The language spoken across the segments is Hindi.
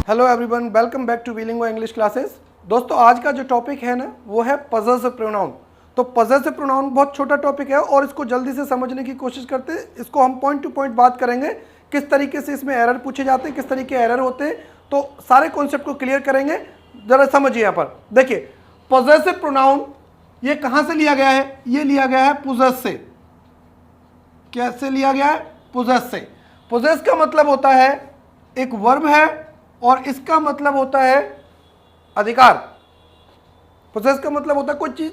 Hello everyone, welcome back to Bilingua English classes. दोस्तों, आज का जो टॉपिक है ना वो है पजेसिव प्रोनाउन। तो पजेसिव प्रोनाउन बहुत छोटा टॉपिक है और इसको जल्दी से समझने की कोशिश करते हैं। इसको हम पॉइंट टू पॉइंट बात करेंगे, किस तरीके से इसमें एरर पूछे जाते हैं, किस तरीके एरर होते हैं, तो सारे कॉन्सेप्ट को क्लियर करेंगे। जरा समझिए। यहाँ पर देखिए, पजेसिव प्रोनाउन ये कहाँ से लिया गया है? ये लिया गया है पोजेस से। कैसे लिया गया है? पोजेस से। पोजेस का मतलब होता है एक वर्ब है और इसका मतलब होता है अधिकार। पोजेस का मतलब होता है कोई चीज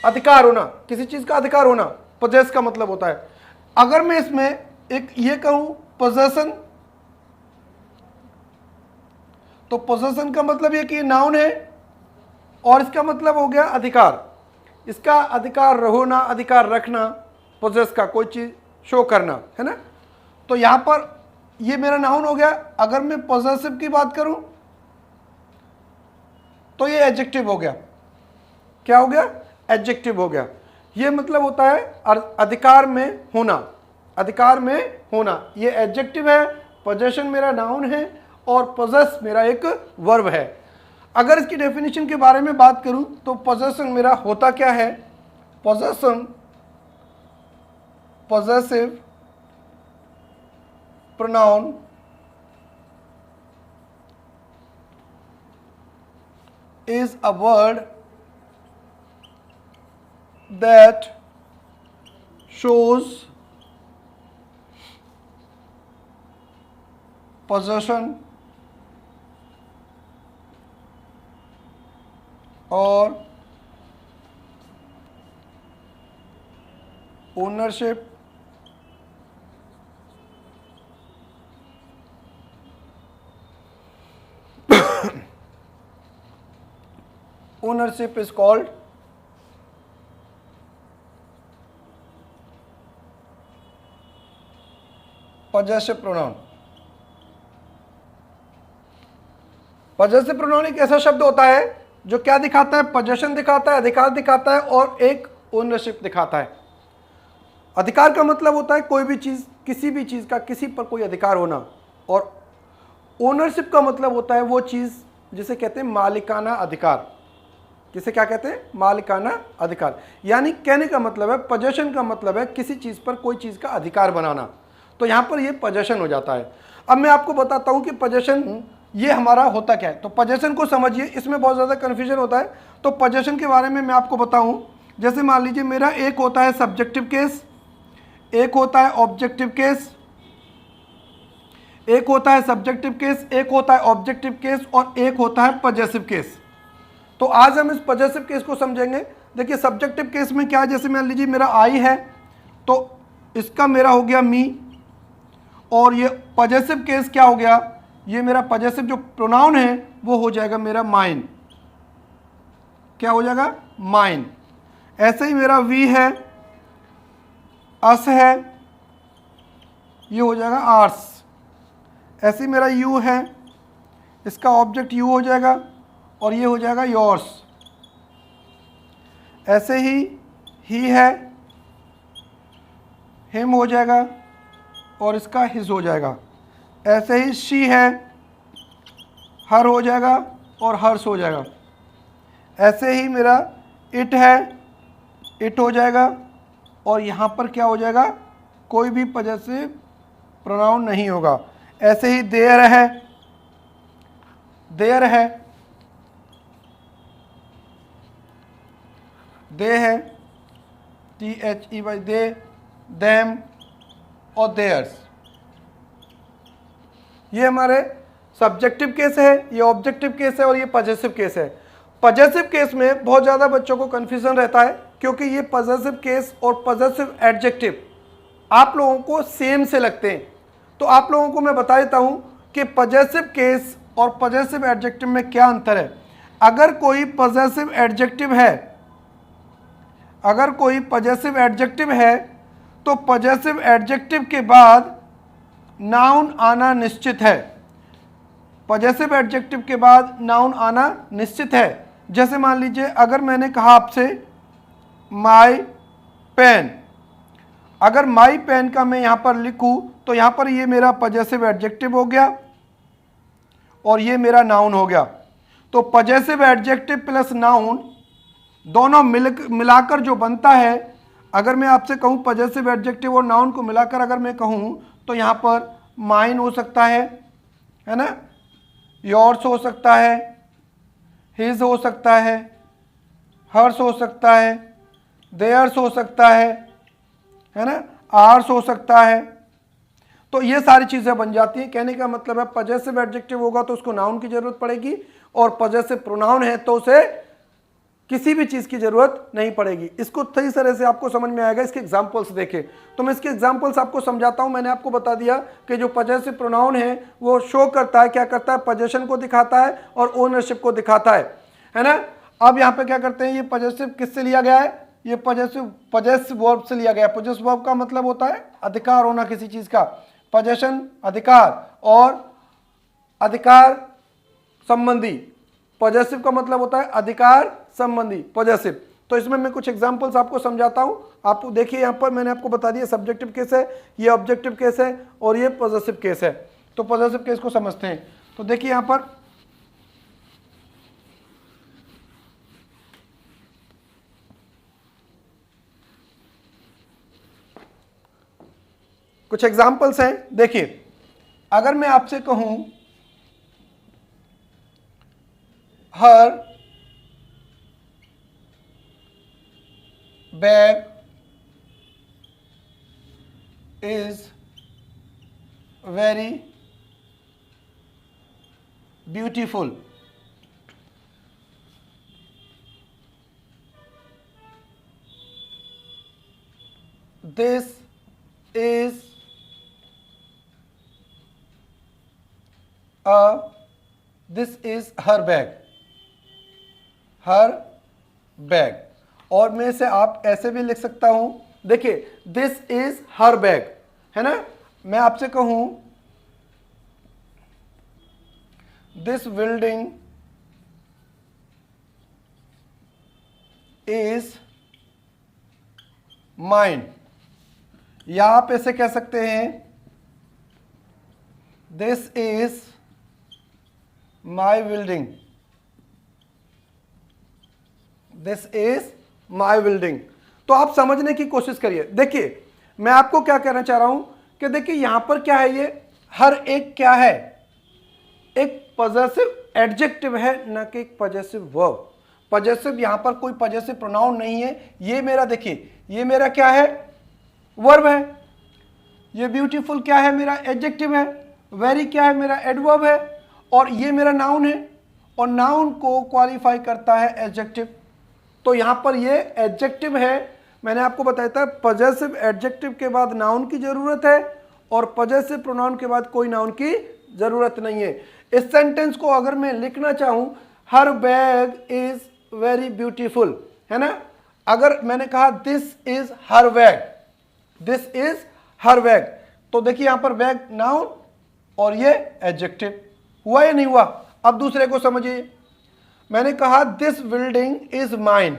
अधिकार होना, किसी चीज का अधिकार होना, पोजेस का मतलब होता है। अगर मैं इसमें एक ये कहूं पोजेशन, तो पोजेशन का मतलब ये कि ये नाउन है और इसका मतलब हो गया अधिकार। इसका अधिकार होना, अधिकार रखना, पोजेस का कोई चीज शो करना, है ना। तो यहां पर ये मेरा नाउन हो गया। अगर मैं पॉजेसिव की बात करूं तो ये एडजेक्टिव हो गया। क्या हो गया? एडजेक्टिव हो गया। ये मतलब होता है अधिकार में होना, अधिकार में होना। ये एडजेक्टिव है, पोजेशन मेरा नाउन है और पोजेस मेरा एक वर्ब है। अगर इसकी डेफिनेशन के बारे में बात करूं तो पोजेशन मेरा होता क्या है? Possession, possessive pronoun is a word that shows possession or ownership ownership is called possessive pronoun। possessive pronoun एक ऐसा शब्द होता है जो क्या दिखाता है? पोजेशन दिखाता है, अधिकार दिखाता है और एक ओनरशिप दिखाता है। अधिकार का मतलब होता है कोई भी चीज, किसी भी चीज का किसी पर कोई अधिकार होना, और ओनरशिप का मतलब होता है वो चीज जिसे कहते हैं मालिकाना अधिकार। जिसे क्या कहते हैं? मालिकाना अधिकार। यानी कहने का मतलब है, पोजेशन का मतलब है किसी चीज पर कोई चीज का अधिकार बनाना। तो यहां पर ये पोजेशन हो जाता है। अब मैं आपको बताता हूं कि पोजेशन ये हमारा होता क्या है। तो पोजेशन को समझिए, इसमें बहुत ज्यादा कंफ्यूजन होता है। तो पोजेशन के बारे में मैं आपको बताऊं, जैसे मान लीजिए मेरा एक होता है सब्जेक्टिव केस, एक होता है ऑब्जेक्टिव केस, एक होता है सब्जेक्टिव केस, एक होता है ऑब्जेक्टिव केस और एक होता है पॉजेसिव केस। तो आज हम इस पॉजेसिव केस को समझेंगे। देखिए, सब्जेक्टिव केस में क्या है? जैसे मान लीजिए मेरा आई है तो इसका मेरा हो गया मी, और ये पॉजेसिव केस क्या हो गया? ये मेरा पॉजेसिव जो प्रोनाउन है वो हो जाएगा मेरा माइन। क्या हो जाएगा? माइन। ऐसे ही मेरा वी है, अस है, ये हो जाएगा आर्स। ऐसे ही मेरा यू है, इसका ऑब्जेक्ट यू हो जाएगा और ये हो जाएगा योर्स। ऐसे ही है, हिम हो जाएगा और इसका हिज हो जाएगा। ऐसे ही शी है, हर हो जाएगा और हर्ष हो जाएगा। ऐसे ही मेरा इट है, इट हो जाएगा और यहाँ पर क्या हो जाएगा? कोई भी पॉजेसिव प्रोनाउन नहीं होगा। ऐसे ही देयर है, देयर है, दे है, THEY, दे, देम और देयर्स। ये हमारे सब्जेक्टिव केस है, ये ऑब्जेक्टिव केस है और ये पॉजेसिव केस है। पॉजेसिव केस में बहुत ज़्यादा बच्चों को कन्फ्यूजन रहता है, क्योंकि ये पॉजेसिव केस और पॉजेसिव एडजेक्टिव आप लोगों को सेम से लगते हैं। तो आप लोगों को मैं बता देता हूं कि पॉजेसिव केस और पॉजेसिव एडजेक्टिव में क्या अंतर है। अगर कोई पॉजेसिव एडजेक्टिव है, अगर कोई पॉजेसिव एडजेक्टिव है तो पॉजेसिव एडजेक्टिव के बाद नाउन आना निश्चित है। पॉजेसिव एडजेक्टिव के बाद नाउन आना निश्चित है। जैसे मान लीजिए, अगर मैंने कहा आपसे माई पेन, अगर माई पेन का मैं यहाँ पर लिखूँ तो यहाँ पर ये मेरा पॉजेसिव एडजेक्टिव हो गया और ये मेरा नाउन हो गया। तो पजेसिव एडजेक्टिव प्लस नाउन दोनों मिलाकर जो बनता है, अगर मैं आपसे कहूँ पजेसिव एडजेक्टिव और नाउन को मिलाकर अगर मैं कहूँ तो यहाँ पर माइन हो सकता है ना, योर्स हो सकता है, हिज हो सकता है, हर्स हो सकता है, देयर्स हो सकता है ना, आर्स हो सकता है। तो ये सारी चीज़ें बन जाती हैं। कहने का मतलब है पजेसिव एडजेक्टिव होगा तो उसको नाउन की जरूरत पड़ेगी, और पजेसिव प्रोनाउन है तो उसे किसी भी चीज़ की जरूरत नहीं पड़ेगी। इसको सही तरह से आपको समझ में आएगा इसके एग्जाम्पल्स देखें। तो मैं इसके एग्जाम्पल्स आपको समझाता हूं। मैंने आपको बता दिया कि जो पजेसिव प्रोनाउन है वो शो करता है, क्या करता है, पजेशन को दिखाता है और ओनरशिप को दिखाता है ना। अब यहाँ पे क्या करते हैं, ये पजेसिव किससे लिया गया है, ये पजेसिव वर्ब से लिया गया है। पजेसिव वर्ब का मतलब होता है अधिकार होना किसी चीज़ का, पजेशन अधिकार, और अधिकार संबंधी। पॉजेसिव का मतलब होता है अधिकार संबंधी, पॉजेसिव। तो इसमें मैं कुछ एग्जांपल्स आपको समझाता हूं। आप देखिए यहाँ पर मैंने आपको बता दिया सब्जेक्टिव केस है, ये ऑब्जेक्टिव केस है और ये पॉजेसिव केस है। तो पॉजेसिव केस को समझते हैं। तो देखिए यहाँ पर कुछ एग्जांपल्स हैं। देखिए अगर मैं आपसे कहूं her bag is very beautiful, this is her bag, her bag. और मैं इसे आप ऐसे भी लिख सकता हूं, देखिए दिस इज हर बैग, है ना। मैं आपसे कहूं दिस बिल्डिंग इज माइन, या आप ऐसे कह सकते हैं this is my building, this is my building. तो आप समझने की कोशिश करिए। देखिए मैं आपको क्या कहना चाह रहा हूं कि देखिए यहां पर क्या है, ये हर एक क्या है, एक पॉजेसिव एडजेक्टिव है, न कि एक पॉजेसिव वर्ब। पॉजेसिव यहां पर कोई पॉजेसिव प्रोनाउन नहीं है। ये मेरा देखिए, ये मेरा क्या है, वर्ब है। ये ब्यूटीफुल क्या है, मेरा एडजेक्टिव है। वेरी क्या है, मेरा एडवर्ब है। और ये मेरा नाउन है, और नाउन को क्वालिफाई करता है एडजेक्टिव। तो यहां पर ये एडजेक्टिव है। मैंने आपको बताया था पॉजेसिव एडजेक्टिव के बाद नाउन की जरूरत है, और पॉजेसिव प्रोनाउन के बाद कोई नाउन की जरूरत नहीं है। इस सेंटेंस को अगर मैं लिखना चाहूं, हर बैग इज वेरी ब्यूटीफुल, है ना। अगर मैंने कहा this is her bag, this is her bag, तो देखिए यहां पर बैग नाउन और ये एडजेक्टिव। हुआ या नहीं हुआ। अब दूसरे को समझिए। मैंने कहा this building is mine,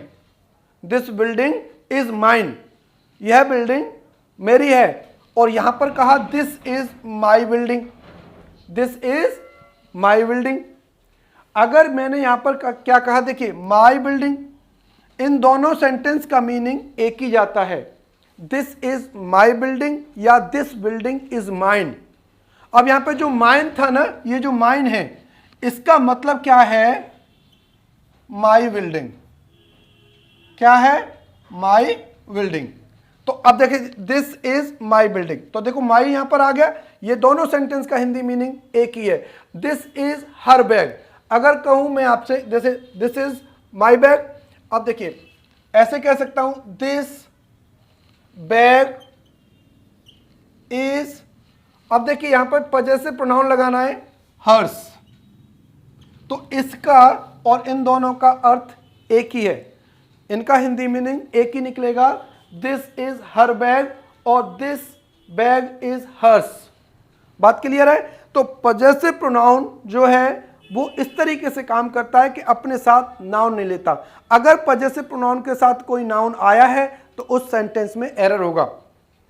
this building is mine, यह बिल्डिंग मेरी है। और यहां पर कहा this is my building, this is my building. अगर मैंने यहां पर क्या कहा, देखिए माई बिल्डिंग, इन दोनों सेंटेंस का मीनिंग एक ही जाता है, दिस इज माई बिल्डिंग या दिस बिल्डिंग इज माइन। अब यहां पे जो माइन था ना, ये जो माइन है इसका मतलब क्या है, माई बिल्डिंग। क्या है, माई बिल्डिंग। तो अब देखिए दिस इज माई बिल्डिंग, तो देखो माई यहां पर आ गया। ये दोनों सेंटेंस का हिंदी मीनिंग एक ही है। दिस इज हर बैग, अगर कहूं मैं आपसे जैसे दिस इज माई बैग, अब देखिए ऐसे कह सकता हूं दिस बैग इज, अब देखिए यहां पर पॉजेसिव प्रोनाउन लगाना है हर्स, तो इसका और इन दोनों का अर्थ एक ही है, इनका हिंदी मीनिंग एक ही निकलेगा, दिस इज हर बैग और दिस बैग इज हर्स। बात क्लियर है। तो पॉजेसिव प्रोनाउन जो है वो इस तरीके से काम करता है कि अपने साथ नाउन नहीं लेता। अगर पॉजेसिव प्रोनाउन के साथ कोई नाउन आया है तो उस सेंटेंस में एरर होगा,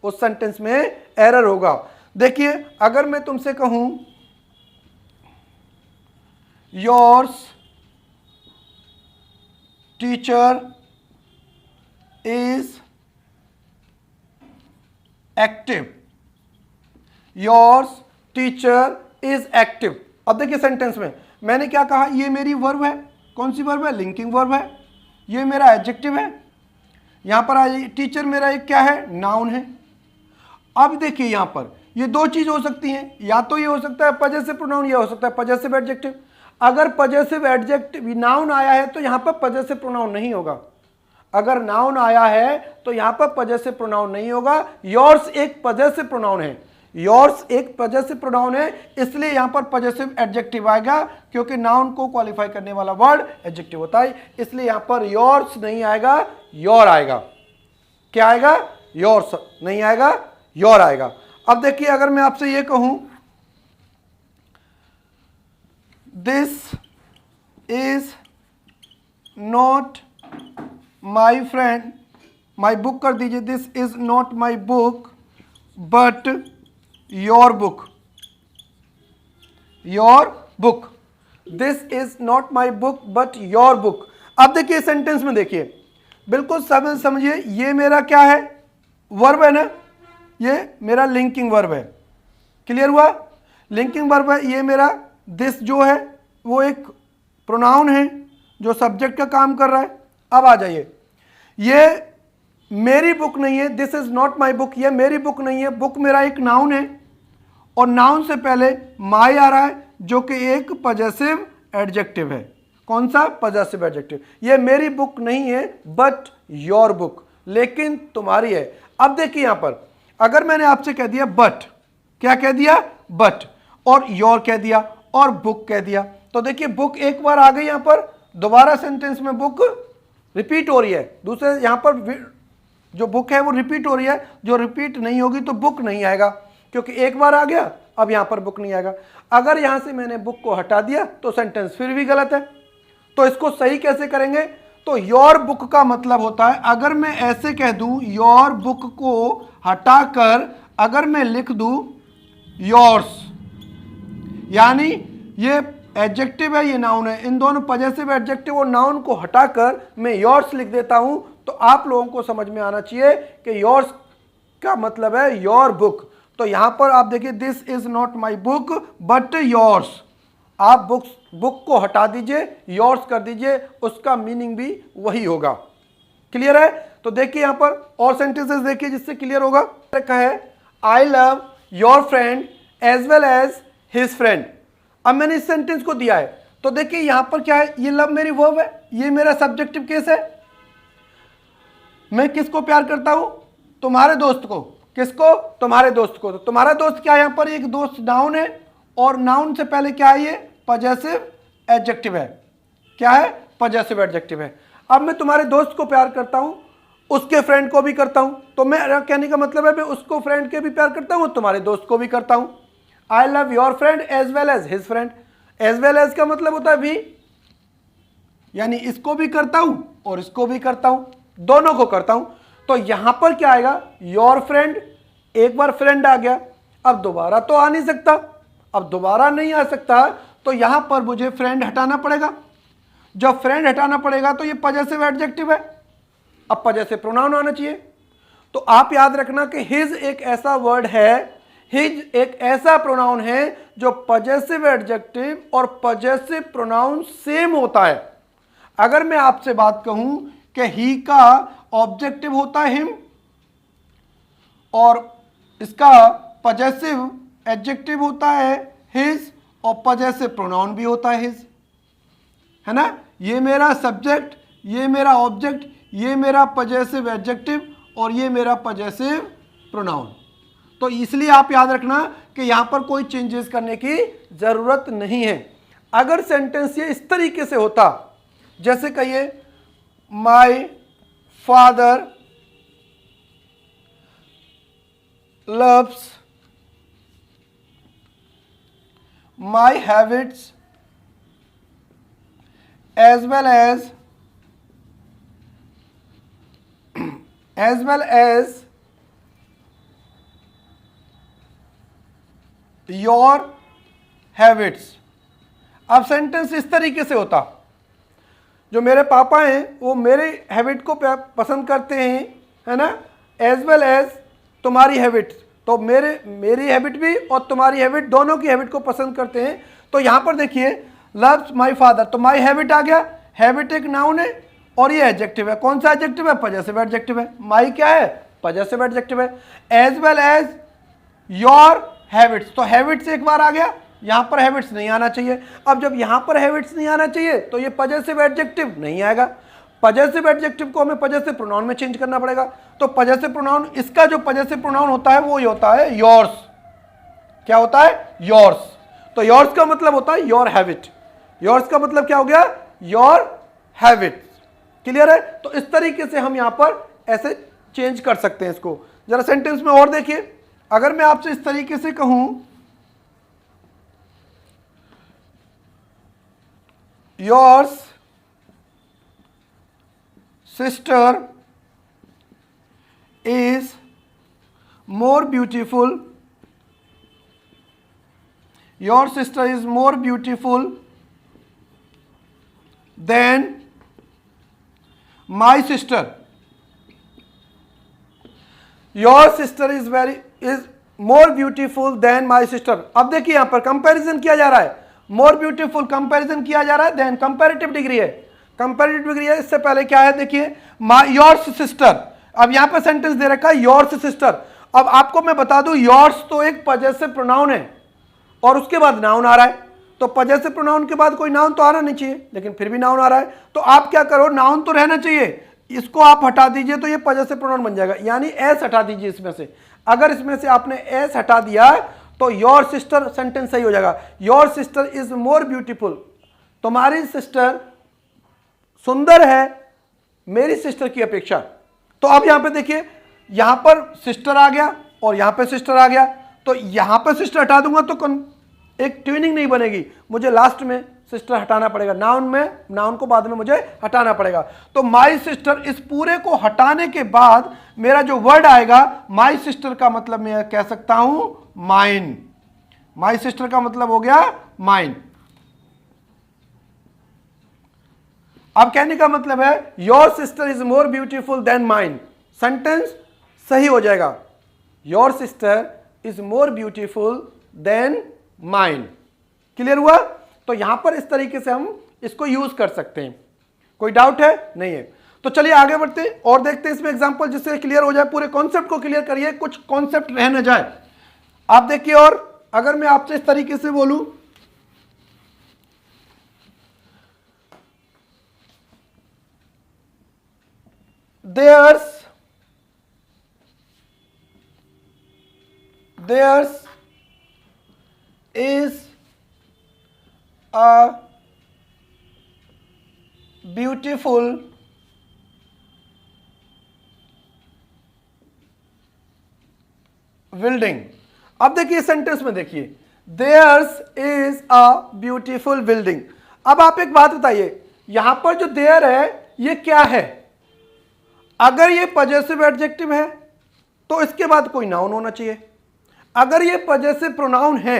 उस सेंटेंस में एरर होगा। देखिए अगर मैं तुमसे कहूं yours teacher is active, yours teacher is active. अब देखिए सेंटेंस में मैंने क्या कहा, ये मेरी वर्ब है, कौन सी वर्ब है, लिंकिंग वर्ब है, ये मेरा एडजेक्टिव है, यहां पर टीचर मेरा एक क्या है, नाउन है। अब देखिए यहां पर ये दो चीज हो सकती हैं, या तो ये हो सकता है पजेसिव प्रोनाउन, या हो सकता है पजेसिव एडजेक्टिव। अगर पजेसिव एडजेक्टिव नाउन आया है तो यहां पर पजेसिव प्रोनाउन नहीं होगा, अगर नाउन आया है तो यहां पर पजेसिव प्रोनाउन नहीं होगा। योर्स एक पजेसिव प्रोनाउन है, योर्स एक पजेसिव प्रोनाउन है, इसलिए यहां पर पजेसिव एडजेक्टिव आएगा, क्योंकि नाउन को क्वालिफाई करने वाला वर्ड एडजेक्टिव होता है, इसलिए यहां पर योर्स नहीं आएगा, योर आएगा। क्या आएगा, योर्स नहीं आएगा, योर आएगा। अब देखिए अगर मैं आपसे ये कहूं this is not my friend, my book कर दीजिए, this is not my book but your book, your book, this is not my book but your book. अब देखिए सेंटेंस में देखिए, बिल्कुल समझिए, ये मेरा क्या है, वर्ब है ना, ये मेरा लिंकिंग वर्ब है, क्लियर हुआ, लिंकिंग वर्ब है, ये मेरा दिस जो है वो एक प्रोनाउन है जो सब्जेक्ट का काम कर रहा है। अब आ जाइए, ये मेरी बुक नहीं है, this is not my book, ये मेरी बुक नहीं है, बुक मेरा एक नाउन है, और नाउन से पहले माई आ रहा है जो कि एक पजेसिव एडजेक्टिव है। कौन सा, पजेसिव एडजेक्टिव। ये मेरी बुक नहीं है बट योर बुक, लेकिन तुम्हारी है। अब देखिए यहां पर अगर मैंने आपसे कह दिया बट, क्या कह दिया, बट, और योर कह दिया, और बुक कह दिया, तो देखिए बुक एक बार आ गई, यहां पर दोबारा सेंटेंस में बुक रिपीट हो रही है, दूसरे यहां पर जो बुक है वो रिपीट हो रही है, जो रिपीट नहीं होगी तो बुक नहीं आएगा, क्योंकि एक बार आ गया, अब यहां पर बुक नहीं आएगा। अगर यहां से मैंने बुक को हटा दिया तो सेंटेंस फिर भी गलत है, तो इसको सही कैसे करेंगे, तो योर बुक का मतलब होता है, अगर मैं ऐसे कह दूं योर बुक को हटाकर अगर मैं लिख दूं योर्स, यानी ये एडजेक्टिव है, ये नाउन है, इन दोनों पजेसिव एडजेक्टिव और नाउन को हटाकर मैं योर्स लिख देता हूं, तो आप लोगों को समझ में आना चाहिए कि योर्स का मतलब है योर बुक। तो यहां पर आप देखिए, this is not my book but yours, आप बुक को हटा दीजिए, योर्स कर दीजिए, उसका मीनिंग भी वही होगा। क्लियर है। तो देखिए यहां पर और सेंटेंसेस देखिए जिससे क्लियर होगा। लिखा है I love your friend as well as his friend. अब मैंने इस सेंटेंस को दिया है, तो देखिए यहां पर क्या है, ये लव मेरी वर्ब है, ये मेरा सब्जेक्टिव केस है। मैं किसको प्यार करता हूं, तुम्हारे दोस्त को। किसको, तुम्हारे दोस्त को। तो तुम्हारा दोस्त क्या है, यहां पर एक दोस्त नाउन है, और नाउन से पहले क्या है, ये पजेसिव एडजेक्टिव है। क्या है, पजेसिव एडजेक्टिव है। अब मैं तुम्हारे दोस्त को प्यार करता हूं, उसके फ्रेंड को भी करता हूं, तो मैं कहने का मतलब है मैं उसको फ्रेंड के भी प्यार करता हूं, तुम्हारे दोस्त को भी करता हूं। I love your friend as well as his friend. As well as का मतलब होता है भी, यानी इसको भी करता हूं और इसको भी करता हूं, दोनों को करता हूं। तो यहां पर क्या आएगा, योर फ्रेंड, एक बार फ्रेंड आ गया, अब दोबारा तो आ नहीं सकता, अब दोबारा नहीं आ सकता, तो यहां पर मुझे फ्रेंड हटाना पड़ेगा। जब फ्रेंड हटाना पड़ेगा तो ये पजेसिव एडजेक्टिव है, अब पजेसिव प्रोनाउन आना चाहिए। तो आप याद रखना कि हिज एक ऐसा वर्ड है, हिज एक ऐसा प्रोनाउन है जो पजेसिव एडजेक्टिव और पजेसिव प्रोनाउन सेम होता है। अगर मैं आपसे बात कहूं कि ही का ऑब्जेक्टिव होता है हिम, और इसका पजेसिव एडजेक्टिव होता है हिज, और पजेसिव प्रोनाउन भी होता है हिज, है ना। ये मेरा सब्जेक्ट, ये मेरा ऑब्जेक्ट, ये मेरा पजेसिव एडजेक्टिव, और ये मेरा पजेसिव प्रोनाउन। तो इसलिए आप याद रखना कि यहां पर कोई चेंजेस करने की जरूरत नहीं है। अगर सेंटेंस ये इस तरीके से होता, जैसे कहिए my father loves my habits as well as your habits। अब सेंटेंस इस तरीके से होता, जो मेरे पापा हैं वो मेरे हैबिट को पसंद करते हैं, है ना, एज वेल एज तुम्हारी हैबिट, तो मेरी हैबिट भी और तुम्हारी हैबिट, दोनों की हैबिट को पसंद करते हैं। तो यहाँ पर देखिए लव्स माई फादर, तो माई हैबिट आ गया, हैबिट एक नाउन है और ये एडजेक्टिव है। कौन सा एडजेक्टिव है? पजेसिव एडजेक्टिव है। माई क्या है? पजेसिव एडजेक्टिव है। As well as your habits, तो हैबिट्स एक बार आ गया, यहां पर हैबिट्स नहीं आना चाहिए। अब जब यहां पर हैबिट्स नहीं आना चाहिए तो ये पजेसिव एडजेक्टिव नहीं आएगा। पजेसिव एडजेक्टिव को हमें पजेसिव प्रोनाउन में चेंज करना पड़ेगा। तो पजेसिव प्रोनाउन, इसका जो पजेसिव प्रोनाउन होता है वो ये होता है योर्स। क्या होता है? योर्स। तो योर्स का मतलब होता है योर हैबिट। योर्स का मतलब क्या हो गया? Your habit. क्लियर है? तो इस तरीके से हम यहां पर ऐसे चेंज कर सकते हैं इसको। जरा सेंटेंस में और देखिए, अगर मैं आपसे इस तरीके से कहूं yours sister is more beautiful, your sister is more beautiful then my sister, your sister is more beautiful then my sister. अब देखिए यहां पर कंपैरिजन किया जा रहा है, मोर ब्यूटीफुल कंपैरिजन किया जा रहा है, देन कंपैरेटिव डिग्री है, कंपैरेटिव डिग्री है। इससे पहले क्या है? देखिए योर्स सिस्टर, अब यहां पर सेंटेंस दे रखा है योर्स सिस्टर। अब आपको मैं बता दूं योर्स तो एक पजेसिव प्रोनाउन है और उसके बाद नाउन आ रहा है, तो पजेसिव प्रोनाउन के बाद कोई नाउन तो आना नहीं चाहिए, लेकिन फिर भी नाउन आ रहा है। तो आप क्या करो, नाउन तो रहना चाहिए, इसको आप हटा दीजिए तो ये पजेसिव प्रोनाउन बन जाएगा, यानी एस हटा दीजिए इसमें से। अगर इसमें से आपने एस हटा दिया तो योर सिस्टर सेंटेंस सही हो जाएगा। Your sister is more beautiful, तुम्हारी सिस्टर सुंदर है मेरी सिस्टर की अपेक्षा। तो अब यहां पे देखिए, यहां पर सिस्टर आ गया और यहां पे सिस्टर आ गया, तो यहां पर सिस्टर हटा दूंगा तो एक ट्यूनिंग नहीं बनेगी, मुझे लास्ट में सिस्टर हटाना पड़ेगा, नाउन को बाद में मुझे हटाना पड़ेगा। तो माई सिस्टर, इस पूरे को हटाने के बाद मेरा जो वर्ड आएगा माई सिस्टर का मतलब मैं कह सकता हूं माइन। माई सिस्टर का मतलब हो गया माइन। अब कहने का मतलब है your sister is more beautiful then mine, sentence सही हो जाएगा। Your sister is more beautiful then mine. Clear हुआ? तो यहां पर इस तरीके से हम इसको यूज कर सकते हैं। कोई डाउट है? नहीं है। तो चलिए आगे बढ़ते हैं और देखते हैं इसमें एग्जांपल, जिससे क्लियर हो जाए, पूरे कॉन्सेप्ट को क्लियर करिए, कुछ कॉन्सेप्ट रह न जाए। आप देखिए, और अगर मैं आपसे इस तरीके से बोलूं theirs is a beautiful building। अब देखिए सेंटेंस में देखिए theirs is a beautiful building। अब आप एक बात बताइए, यहां पर जो देयर है ये क्या है? अगर ये पजेसिव एडजेक्टिव है तो इसके बाद कोई नाउन होना चाहिए। अगर ये पजेसिव प्रोनाउन है,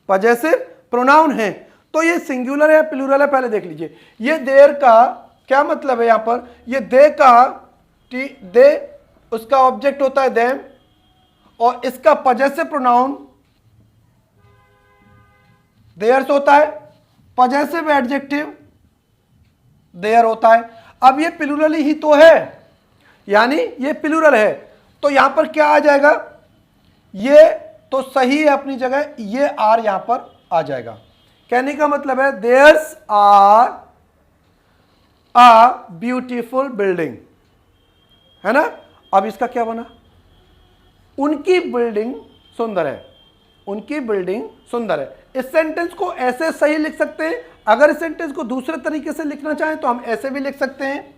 पजेसिव प्रोनाउन है, तो ये सिंगुलर है प्लूरल है? पहले देख लीजिए, ये देयर का क्या मतलब है? यहां पर ये दे उसका ऑब्जेक्ट होता है देम, और इसका पजेसिव प्रोनाउन देयर्स होता है, पजेसिव एडजेक्टिव देयर होता है। अब ये प्लूरल ही तो है, यानी ये प्लूरल है, तो यहां पर क्या आ जाएगा? ये तो सही है अपनी जगह, ये आर यहां पर आ जाएगा। कहने का मतलब है there's are a beautiful building, है ना। अब इसका क्या बना? उनकी बिल्डिंग सुंदर है, उनकी बिल्डिंग सुंदर है। इस सेंटेंस को ऐसे सही लिख सकते हैं। अगर इस सेंटेंस को दूसरे तरीके से लिखना चाहें तो हम ऐसे भी लिख सकते हैं,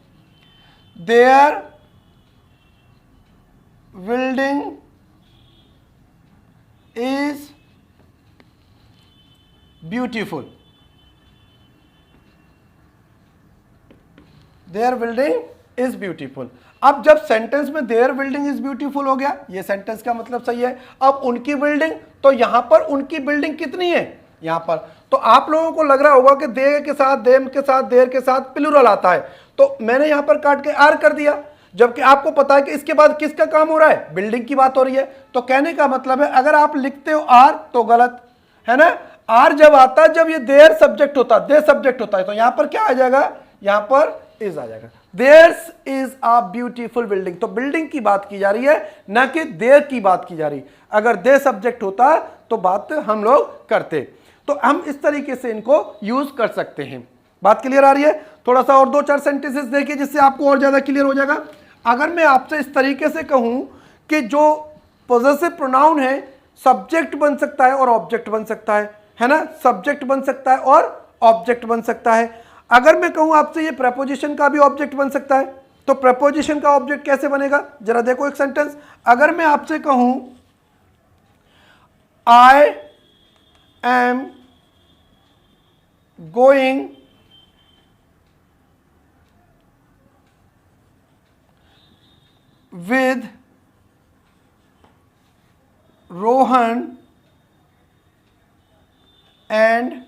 their building is beautiful, their building is beautiful. अब जब सेंटेंस में देयर बिल्डिंग इज ब्यूटीफुल हो गया, ये सेंटेंस का मतलब सही है। अब उनकी बिल्डिंग, तो यहां पर उनकी बिल्डिंग कितनी है? यहां पर। तो आप लोगों को लग रहा होगा कि दे के साथ, देम के साथ, देर के साथ प्लूरल आता है, तो मैंने यहां पर काट के आर कर दिया, जबकि आपको पता है कि इसके बाद किसका काम हो रहा है, बिल्डिंग की बात हो रही है। तो कहने का मतलब है अगर आप लिखते हो आर तो गलत है ना। आर जब आता है जब ये देयर सब्जेक्ट होता है, दे सब्जेक्ट होता है, तो यहां पर क्या आ जाएगा, यहां पर इज आ जाएगा। There's is a beautiful building, तो बिल्डिंग की बात की जा रही है, ना कि देयर की बात की जा रही। अगर दे सब्जेक्ट होता तो बात हम लोग करते। तो हम इस तरीके से इनको यूज कर सकते हैं। बात क्लियर आ रही है? थोड़ा सा और 2-4 सेंटेंसेस देखिए जिससे आपको और ज्यादा क्लियर हो जाएगा। अगर मैं आपसे इस तरीके से कहूं कि जो पॉजेसिव प्रोनाउन है सब्जेक्ट बन सकता है और ऑब्जेक्ट बन सकता है ना, सब्जेक्ट बन सकता है और ऑब्जेक्ट बन सकता है। अगर मैं कहूं आपसे ये प्रेपोजिशन का भी ऑब्जेक्ट बन सकता है, तो प्रेपोजिशन का ऑब्जेक्ट कैसे बनेगा, जरा देखो एक सेंटेंस। अगर मैं आपसे कहूं I am going with Rohan and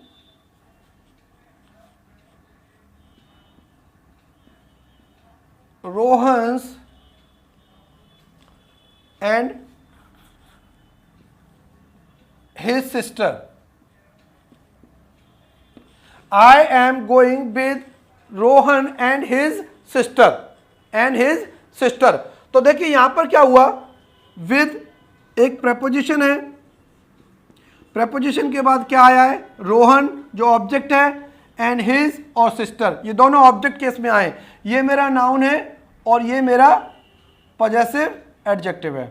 Rohan's and his sister. I am going with Rohan and his sister. And his sister. तो देखिए यहां पर क्या हुआ, with एक preposition है, preposition के बाद क्या आया है, रोहन जो ऑब्जेक्ट है, एंड हिज और सिस्टर, ये दोनों ऑब्जेक्ट केस में आए। ये मेरा नाउन है और ये मेरा पॉजेसिव एडजेक्टिव है।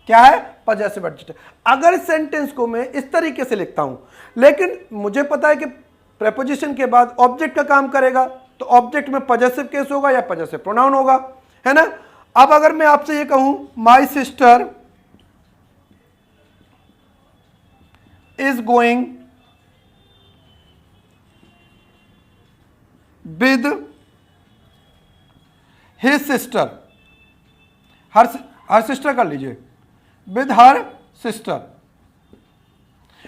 क्या है, पॉजेसिव एडजेक्टिव। अगर इस सेंटेंस को मैं इस तरीके से लिखता हूं, लेकिन मुझे पता है कि प्रेपोजिशन के बाद ऑब्जेक्ट का काम करेगा, तो ऑब्जेक्ट में पॉजेसिव केस होगा या पॉजेसिव प्रोनाउन होगा, है ना। अब अगर मैं आपसे ये कहूं माई sister is going with his sister, her sister कर लीजिए, विद हर सिस्टर।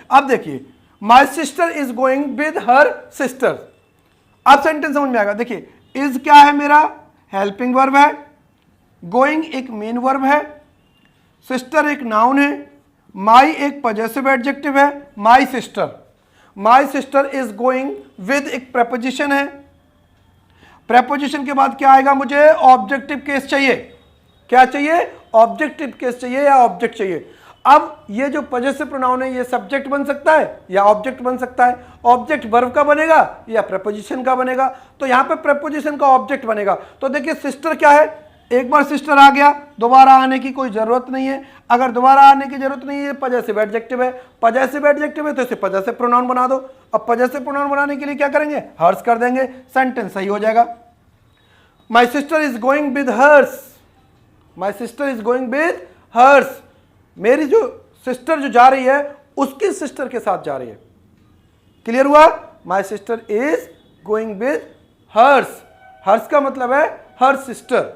अब देखिए माई sister is going with her sister, अब सेंटेंस समझ में आएगा। देखिए इज क्या है, मेरा हेल्पिंग वर्ब है, गोइंग एक मेन वर्ब है, सिस्टर एक नाउन है, माई एक पॉजेसिव एडजेक्टिव है। माई सिस्टर इज गोइंग विद एक प्रेपोजिशन है, प्रेपोजिशन के बाद क्या आएगा, मुझे ऑब्जेक्टिव केस चाहिए। क्या चाहिए, ऑब्जेक्टिव केस चाहिए या ऑब्जेक्ट चाहिए। अब ये जो पॉजेसिव प्रोनाउन है ये सब्जेक्ट बन सकता है या ऑब्जेक्ट बन सकता है। ऑब्जेक्ट वर्ब का बनेगा या प्रेपोजिशन का बनेगा, तो यहां पे प्रेपोजिशन का ऑब्जेक्ट बनेगा। तो देखिए सिस्टर क्या है, एक बार सिस्टर आ गया, दोबारा आने की कोई जरूरत नहीं है। अगर दोबारा आने की जरूरत नहीं है, पॉजेसिव एडजेक्टिव है, पॉजेसिव एडजेक्टिव है तो इसे पॉजेसिव प्रोनाउन बना दो। अब पॉजेसिव प्रोनाउन बनाने के लिए क्या करेंगे, हर्स कर देंगे, सेंटेंस सही हो जाएगा। My sister is going with hers, my sister is going with hers, मेरी जो सिस्टर जो जा रही है उसकी सिस्टर के साथ जा रही है। क्लियर हुआ, my sister is going with hers, hers का मतलब है हर सिस्टर,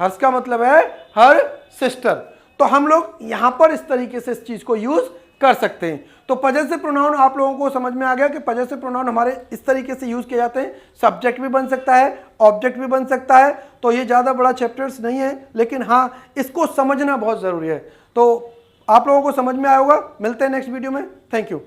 हर्स का मतलब है हर सिस्टर। तो हम लोग यहां पर इस तरीके से इस चीज को यूज कर सकते हैं। तो पॉजेसिव प्रोनाउन आप लोगों को समझ में आ गया कि पॉजेसिव प्रोनाउन हमारे इस तरीके से यूज किए जाते हैं, सब्जेक्ट भी बन सकता है, ऑब्जेक्ट भी बन सकता है। तो ये ज्यादा बड़ा चैप्टर्स नहीं है, लेकिन हाँ इसको समझना बहुत जरूरी है। तो आप लोगों को समझ में आया होगा। मिलते हैं नेक्स्ट वीडियो में, थैंक यू।